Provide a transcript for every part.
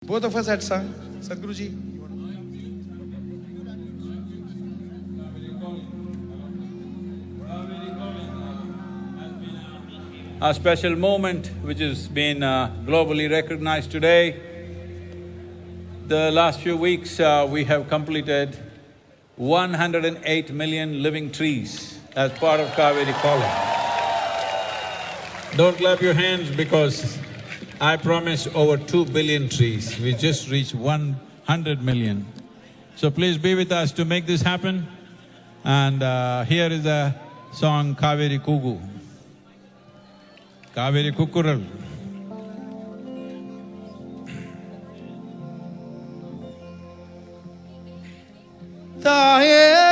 Both of us had sung. Sadhguruji. A special moment which has been globally recognized today. The last few weeks we have completed 108 million living trees as part of Kaveri Calling. Don't clap your hands because I promised over 2 billion trees. We just reached 100 million. So please be with us to make this happen. And here is a song Kaveri Kugu. Kaveri Kukkural. Taye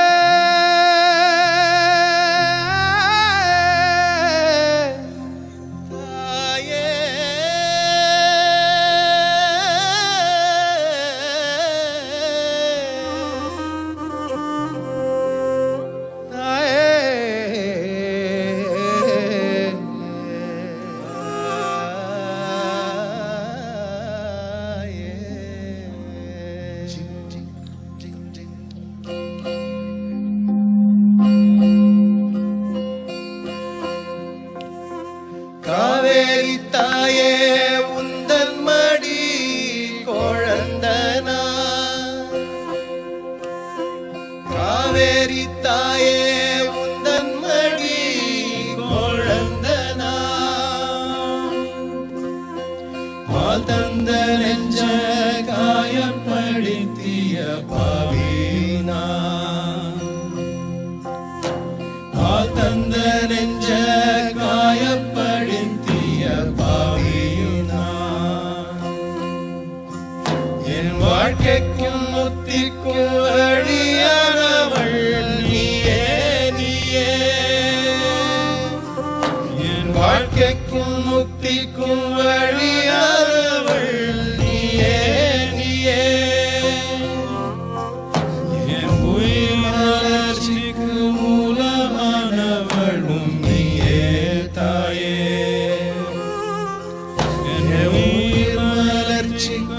Kaveri தாயே உந்தன் மடி குழந்தனா காவேரி தாயே உந்தன் மடி குழந்தனா பால் தந்த நெஞ்ச காயப்படுத்திய பாவினா பால் தந்த நெஞ்ச வாழ்க்கைக்கும் முத்திக்கும் வழியானவள் நீயே நீயே என் வாழ்க்கைக்கும் முத்திக்கும் வழியானவள் நீயே நீயே என் உயிர் வளர்ச்சிக்கு மூலமானவளும் நீயே தாயே என் உயிர் வளர்ச்சிக்கு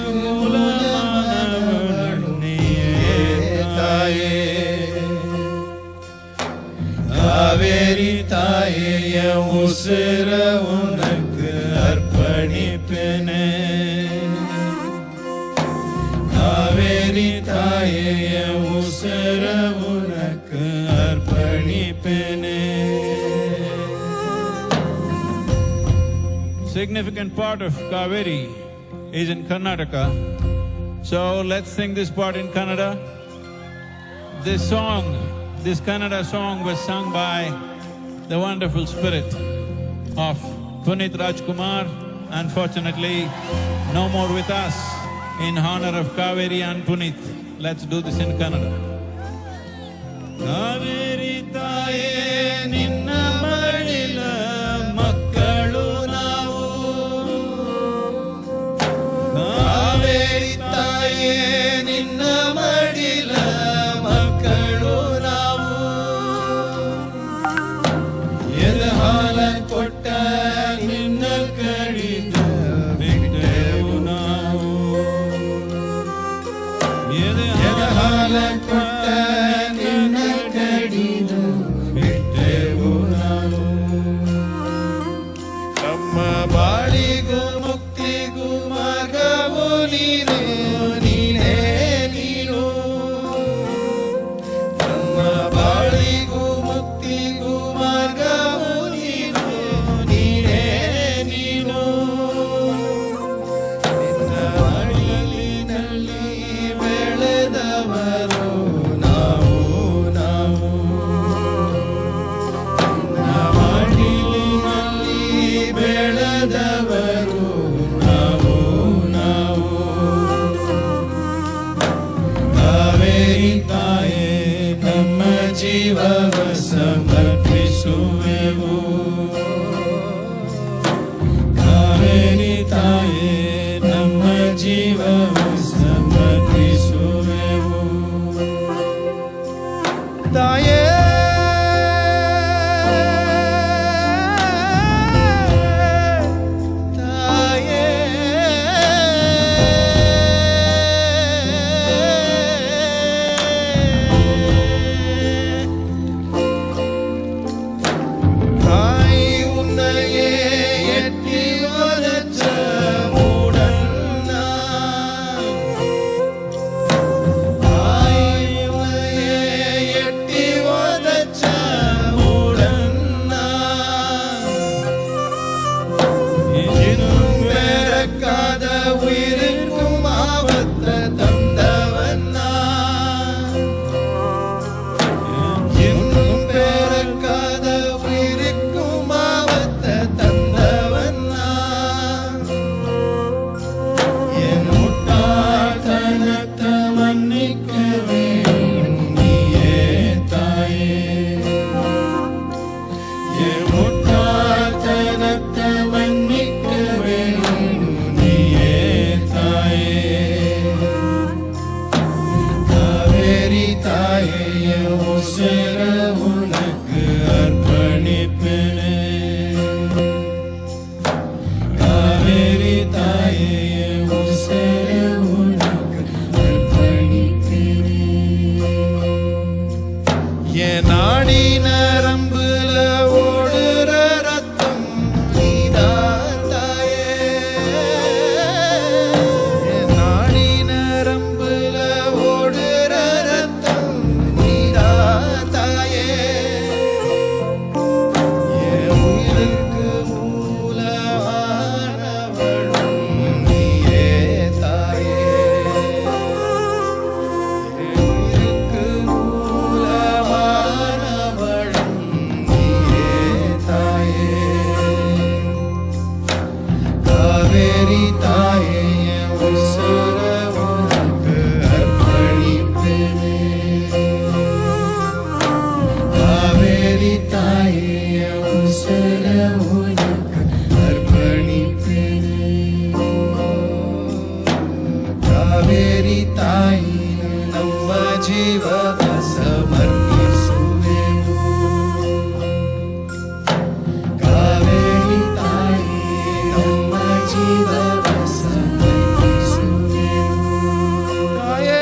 காவேரி தாயே என் உசிர உனக்கு அர்ப்பணிப்பேனே காவேரி தாயே என் உசிர உனக்கு அர்ப்பணிப்பேனே. Significant part of Kaveri is in Karnataka. So let's sing this part in Kannada. This Kannada song was sung by the wonderful spirit of Punit Rajkumar. Unfortunately, no more with us in honor of Kaveri and Punit. Let's do this in Kannada. Kaveri taye ninna madila makkalu navu Kaveri taye ninna madila makkalu ಕೊಟ್ಟ ನಿನ್ನ ಕಡಿದ ಬಿಟ್ಟೆವು ನಾವು ಎದಹಾಲ ಕೊಟ್ಟ ನಿನ್ನ ಕಡಿದ ಬಿಟ್ಟೆವು ನಾವು ನಮ್ಮ ಬಾಳಿಗೂ ಮುಕ್ತಿಗೂ ಮಾರ್ಗವು ನೀನು ನೀನೇ ನೀನು ನಮ್ಮ ಬಾಳಿಗೂ ಮುಕ್ತಿಗೂ ಮಾರ್ಗವು ಜೀವವ ಸಮರ್ಪಿಸುವೆವು ಕಾವೇರಿ ತಾಯೇ ನಮ್ಮ ಜೀವವ ಸಮರ್ಪಿಸುವೆವು ತಾಯೇ ತಾಯೇ ಕಾವೇರಿ ತಾಯಿ ನಮ್ಮ ಜೀವವ ಸಮರ್ಪಿಸುವೆವು. ಕಾವೇರಿ ತಾಯಿ ನಮ್ಮ ಜೀವವ ಸಮರ್ಪಿಸುವೆವು. ತಾಯೇ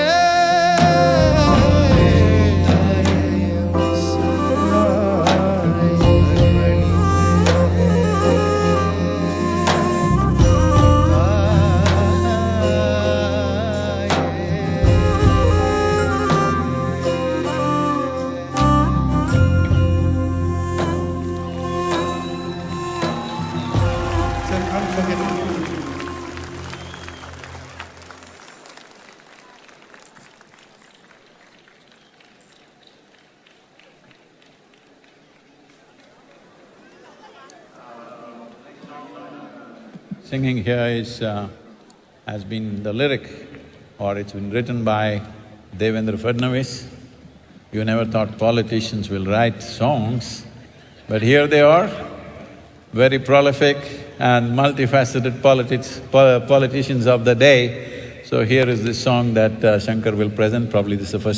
Singing here has been the lyric, or it's been written by Devendra Fadnavis. You never thought politicians will write songs, but here they are, very prolific and multifaceted politicians of the day. So here is this song that Shankar will present. Probably this is the first time